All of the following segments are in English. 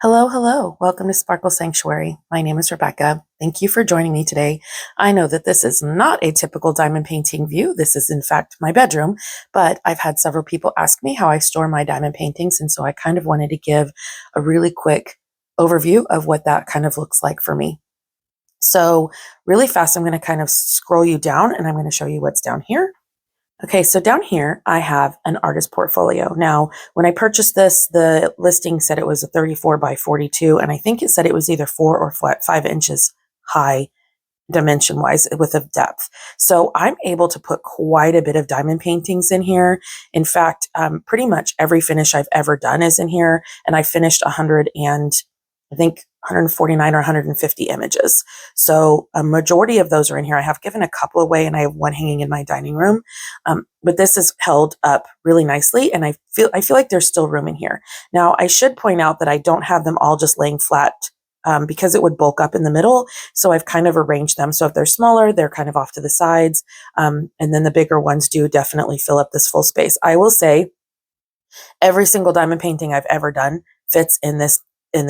Hello, hello. Welcome to Sparkle.Sanctuary. My name is Rebecca. Thank you for joining me today. I know that this is not a typical diamond painting view. This is, in fact, my bedroom, but I've had several people ask me how I store my diamond paintings, and so I kind of wanted to give a really quick overview of what that kind of looks like for me. So really fast, I'm going to kind of scroll you down, and I'm going to show you what's down here. Okay, so down here, I have an artist portfolio. Now, when I purchased this, the listing said it was a 34 by 42, and I think it said it was either 4 or 5 inches high dimension-wise with a depth. So I'm able to put quite a bit of diamond paintings in here. In fact, pretty much every finish I've ever done is in here, and I finished 100 and I think 149 or 150 images. So a majority of those are in here. I have given a couple away and I have one hanging in my dining room. But this is held up really nicely, and I feel like there's still room in here. Now, I should point out that I don't have them all just laying flat because it would bulk up in the middle. So I've kind of arranged them. So if they're smaller, they're kind of off to the sides. And then the bigger ones do definitely fill up this full space. I will say every single diamond painting I've ever done fits in this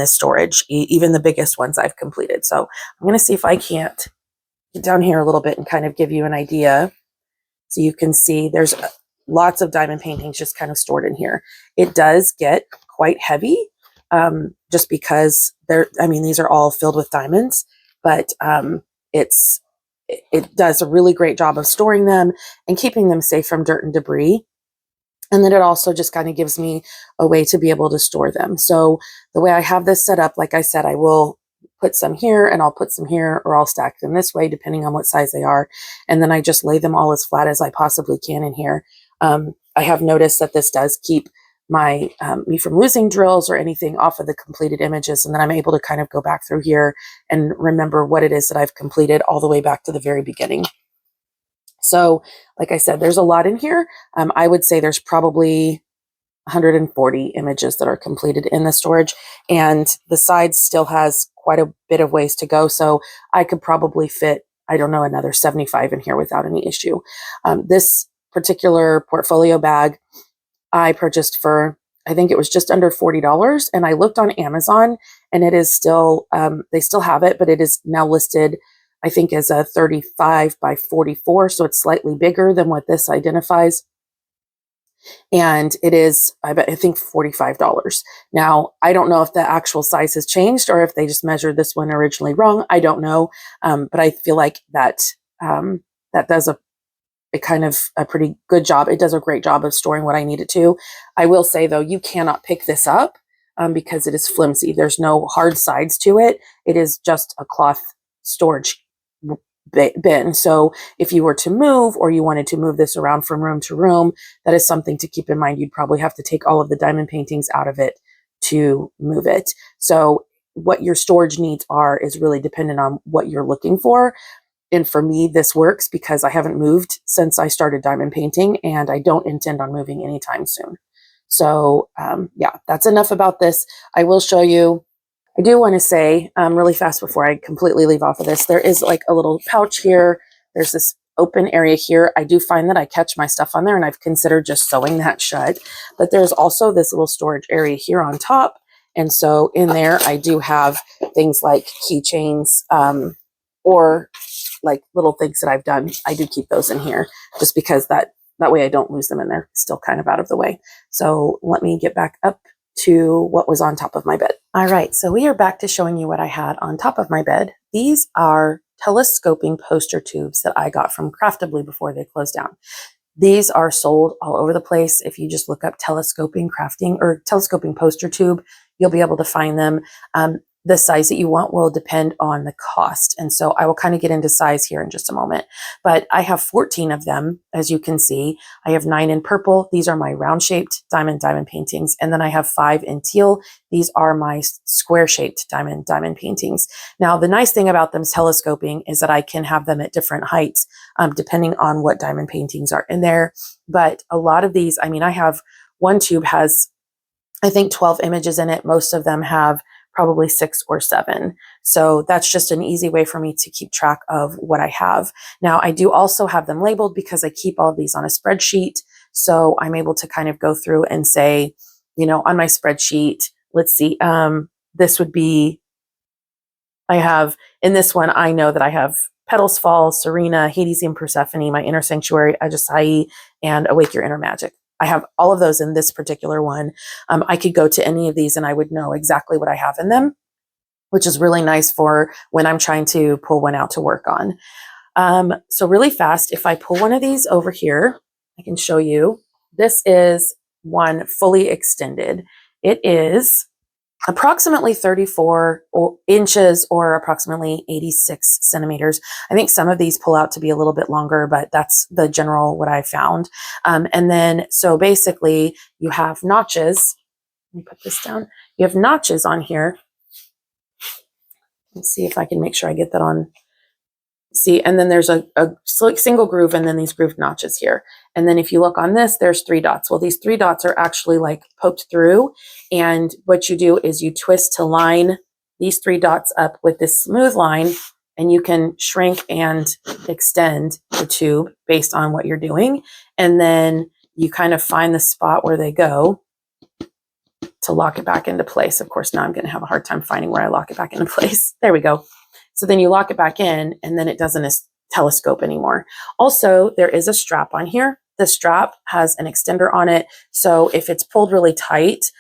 storage, even the biggest ones I've completed. So I'm going to see if I can't get down here a little bit and kind of give you an idea. So you can see there's lots of diamond paintings just kind of stored in here. It does get quite heavy just because these are all filled with diamonds, but it does a really great job of storing them and keeping them safe from dirt and debris. And then it also just kind of gives me a way to be able to store them. So the way I have this set up, like I said, I will put some here and I'll put some here, or I'll stack them this way, depending on what size they are. And then I just lay them all as flat as I possibly can in here. I have noticed that this does keep me from losing drills or anything off of the completed images. And then I'm able to kind of go back through here and remember what it is that I've completed all the way back to the very beginning. So like I said, there's a lot in here. I would say there's probably 140 images that are completed in the storage, and the sides still has quite a bit of ways to go. So I could probably fit, I don't know, another 75 in here without any issue. This particular portfolio bag I purchased for, I think it was just under $40. And I looked on Amazon and it is still, they still have it, but it is now listed, I think, as a 35 by 44. So it's slightly bigger than what this identifies. And it is, I think, $45. Now, I don't know if the actual size has changed or if they just measured this one originally wrong. I don't know. But I feel like that does a kind of a pretty good job. It does a great job of storing what I need it to. I will say, though, you cannot pick this up because it is flimsy. There's no hard sides to it. It is just a cloth storage bin. So if you were to move, or you wanted to move this around from room to room, that is something to keep in mind. You'd probably have to take all of the diamond paintings out of it to move it. So what your storage needs are is really dependent on what you're looking for. And for me, this works because I haven't moved since I started diamond painting, and I don't intend on moving anytime soon. So yeah, that's enough about this. I will show you. I do want to say really fast before I completely leave off of this, there is like a little pouch here. There's this open area here. I do find that I catch my stuff on there, and I've considered just sewing that shut. But there's also this little storage area here on top. And so in there, I do have things like keychains or like little things that I've done. I do keep those in here just because that way I don't lose them, and they're still kind of out of the way. So let me get back up to what was on top of my bed. All right, so we are back to showing you what I had on top of my bed. These are telescoping poster tubes that I got from Craftably before they closed down. These are sold all over the place. If you just look up telescoping crafting or telescoping poster tube, you'll be able to find them. The size that you want will depend on the cost. And so I will kind of get into size here in just a moment. But I have 14 of them, as you can see. I have 9 in purple. These are my round-shaped diamond paintings. And then I have 5 in teal. These are my square-shaped diamond paintings. Now, the nice thing about them telescoping is that I can have them at different heights, depending on what diamond paintings are in there. But a lot of these, I have one tube has, I think, 12 images in it. Most of them have probably 6 or 7. So that's just an easy way for me to keep track of what I have. Now, I do also have them labeled because I keep all of these on a spreadsheet. So I'm able to kind of go through and say, on my spreadsheet, let's see, this would be, I have, in this one, I know that I have Petals Fall, Serena, Hades and Persephone, My Inner Sanctuary, Ajasai, and Awake Your Inner Magic. I have all of those in this particular one. I could go to any of these and I would know exactly what I have in them, which is really nice for when I'm trying to pull one out to work on. So really fast, if I pull one of these over here, I can show you. This is one fully extended. It is approximately 34 inches or approximately 86 centimeters. I think some of these pull out to be a little bit longer, but that's the general what I found. And then, so basically you have notches. Let me put this down. You have notches on here. Let's see if I can make sure I get that on. See, and then there's a single groove and then these grooved notches here. And then if you look on this, there's 3 dots. Well, these 3 dots are actually like poked through. And what you do is you twist to line these 3 dots up with this smooth line, and you can shrink and extend the tube based on what you're doing. And then you kind of find the spot where they go to lock it back into place. Of course, now I'm going to have a hard time finding where I lock it back into place. There we go. So then you lock it back in and then it doesn't telescope anymore. Also, there is a strap on here. The strap has an extender on it. So if it's pulled really tight,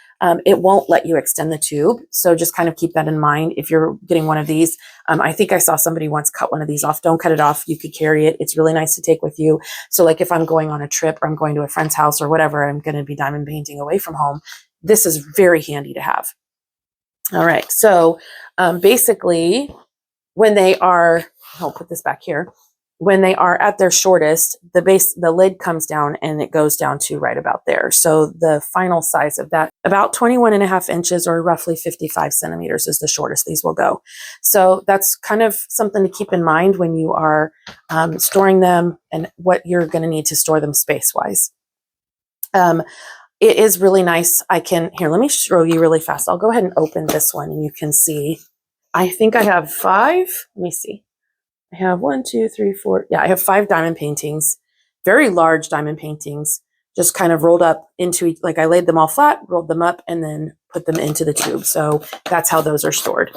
it won't let you extend the tube. So just kind of keep that in mind if you're getting one of these. I think I saw somebody once cut one of these off. Don't cut it off. You could carry it. It's really nice to take with you. So like if I'm going on a trip or I'm going to a friend's house or whatever, I'm going to be diamond painting away from home. This is very handy to have. All right. So basically, when they are, I'll put this back here. When they are at their shortest, the lid comes down and it goes down to right about there. So the final size of that, about 21.5 inches or roughly 55 centimeters is the shortest these will go. So that's kind of something to keep in mind when you are storing them and what you're going to need to store them space-wise. It is really nice. Here, let me show you really fast. I'll go ahead and open this one and you can see. I think I have 5. Let me see. I have 1, 2, 3, 4. Yeah, I have 5 diamond paintings, very large diamond paintings, just kind of rolled up into, like I laid them all flat, rolled them up, and then put them into the tube. So that's how those are stored.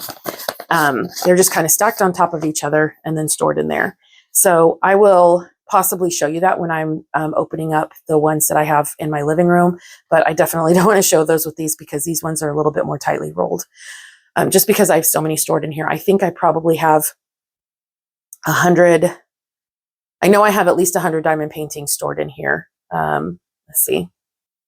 They're just kind of stacked on top of each other and then stored in there. So I will possibly show you that when I'm opening up the ones that I have in my living room, but I definitely don't want to show those with these because these ones are a little bit more tightly rolled. Just because I have so many stored in here. I think I probably have 100. I know I have at least 100 diamond paintings stored in here. Let's see.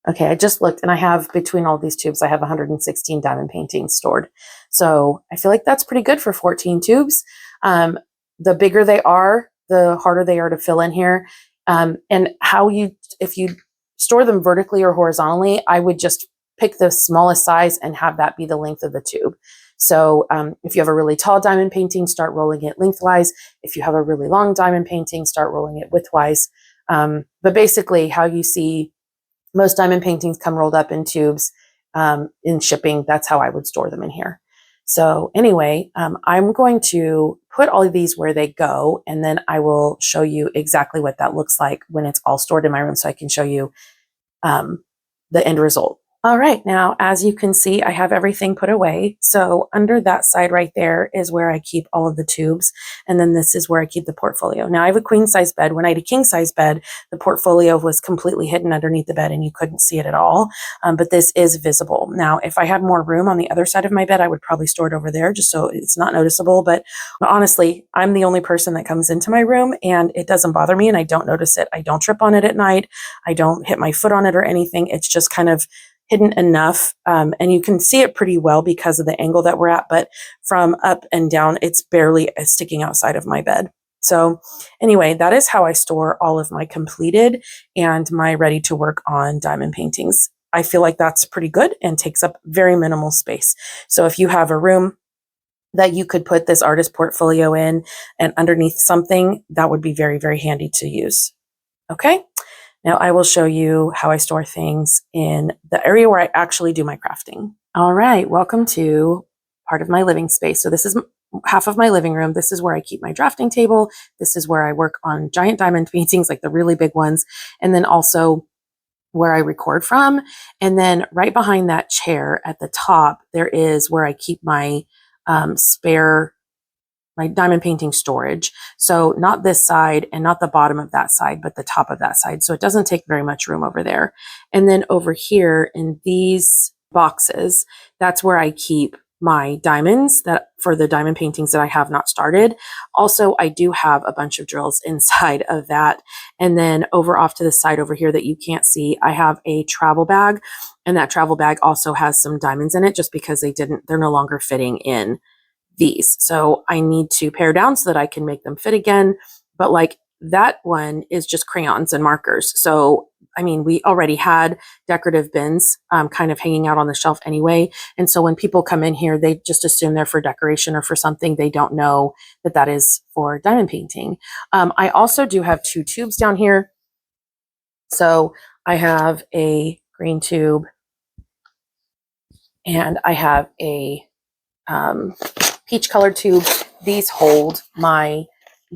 Okay, I just looked and I have, between all these tubes, I have 116 diamond paintings stored. So I feel like that's pretty good for 14 tubes. The bigger they are, the harder they are to fill in here. And if you store them vertically or horizontally, I would just pick the smallest size and have that be the length of the tube. So if you have a really tall diamond painting, start rolling it lengthwise. If you have a really long diamond painting, start rolling it widthwise. But basically how you see most diamond paintings come rolled up in tubes in shipping, that's how I would store them in here. So anyway, I'm going to put all of these where they go, and then I will show you exactly what that looks like when it's all stored in my room so I can show you the end result. All right, now, as you can see, I have everything put away. So under that side right there is where I keep all of the tubes. And then this is where I keep the portfolio. Now I have a queen size bed. When I had a king size bed, the portfolio was completely hidden underneath the bed and you couldn't see it at all. But this is visible. Now, if I had more room on the other side of my bed, I would probably store it over there just so it's not noticeable. But honestly, I'm the only person that comes into my room and it doesn't bother me and I don't notice it. I don't trip on it at night. I don't hit my foot on it or anything. It's just kind of hidden enough, and you can see it pretty well because of the angle that we're at, but from up and down, it's barely sticking outside of my bed. So anyway, that is how I store all of my completed and my ready to work on diamond paintings. I feel like that's pretty good and takes up very minimal space. So if you have a room that you could put this artist portfolio in and underneath something, that would be very, very handy to use. Okay. Now I will show you how I store things in the area where I actually do my crafting. All right, welcome to part of my living space. So this is half of my living room. This is where I keep my drafting table. This is where I work on giant diamond paintings, like the really big ones. And then also where I record from. And then right behind that chair at the top, there is where I keep my my diamond painting storage. So not this side and not the bottom of that side, but the top of that side. So it doesn't take very much room over there. And then over here in these boxes, that's where I keep my diamonds that for the diamond paintings that I have not started. Also, I do have a bunch of drills inside of that. And then over off to the side over here that you can't see, I have a travel bag, and that travel bag also has some diamonds in it just because they're no longer fitting in these. So I need to pare down so that I can make them fit again. But like that one is just crayons and markers. So, I mean, we already had decorative bins kind of hanging out on the shelf anyway. And so when people come in here, they just assume they're for decoration or for something. They don't know that that is for diamond painting. I also do have 2 tubes down here. So I have a green tube and I have a peach colored tube. These hold my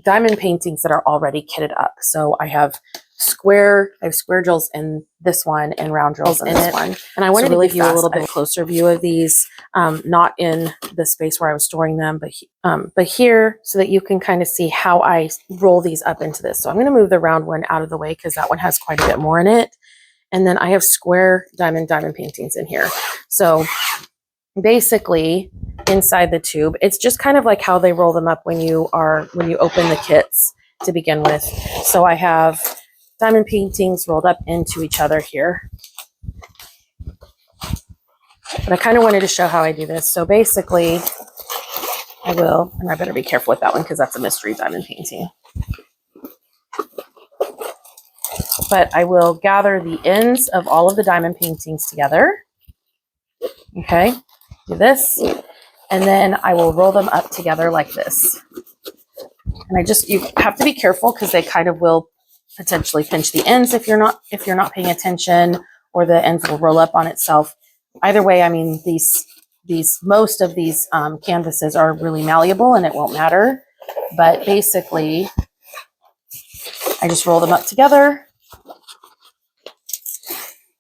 diamond paintings that are already kitted up. So I have square drills in this one and round drills in this one. And I wanted to give you a little bit closer view of these, not in the space where I was storing them, but here, so that you can kind of see how I roll these up into this. So I'm going to move the round one out of the way because that one has quite a bit more in it. And then I have square diamond paintings in here. So basically inside the tube, it's just kind of like how they roll them up when you open the kits to begin with. So I have diamond paintings rolled up into each other here. But I kind of wanted to show how I do this. So basically I better be careful with that one because that's a mystery diamond painting. But I will gather the ends of all of the diamond paintings together. Okay, do this. And then I will roll them up together like this. And you have to be careful because they kind of will potentially pinch the ends if you're not paying attention, or the ends will roll up on itself. Either way, I mean, most of these canvases are really malleable and it won't matter. But basically, I just roll them up together.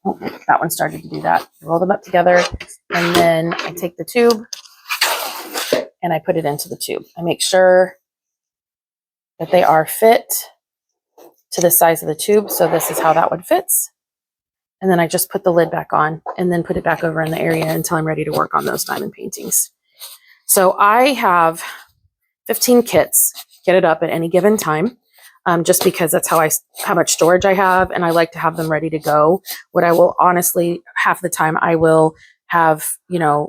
Oh, that one started to do that. Roll them up together, and then I take the tube and I put it into the tube. I make sure that they are fit to the size of the tube. So this is how that one fits. And then I just put the lid back on and then put it back over in the area until I'm ready to work on those diamond paintings. So I have 15 kits kitted up at any given time. Just because that's how much storage I have, and I like to have them ready to go. What I will honestly, half the time I will have,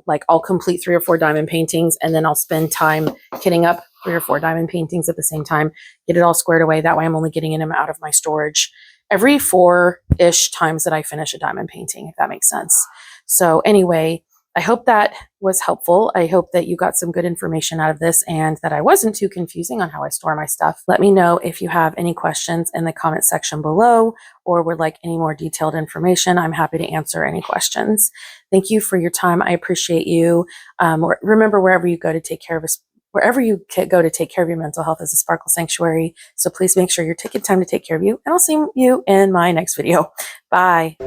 like I'll complete 3 or 4 diamond paintings, and then I'll spend time kitting up 3 or 4 diamond paintings at the same time, get it all squared away. That way I'm only getting them out of my storage every 4-ish times that I finish a diamond painting, if that makes sense. So anyway, I hope that was helpful. I hope that you got some good information out of this and that I wasn't too confusing on how I store my stuff. Let me know if you have any questions in the comment section below or would like any more detailed information. I'm happy to answer any questions. Thank you for your time. I appreciate you. Remember, wherever you go to take care of your mental health is a Sparkle Sanctuary. So please make sure you're taking time to take care of you, and I'll see you in my next video. Bye.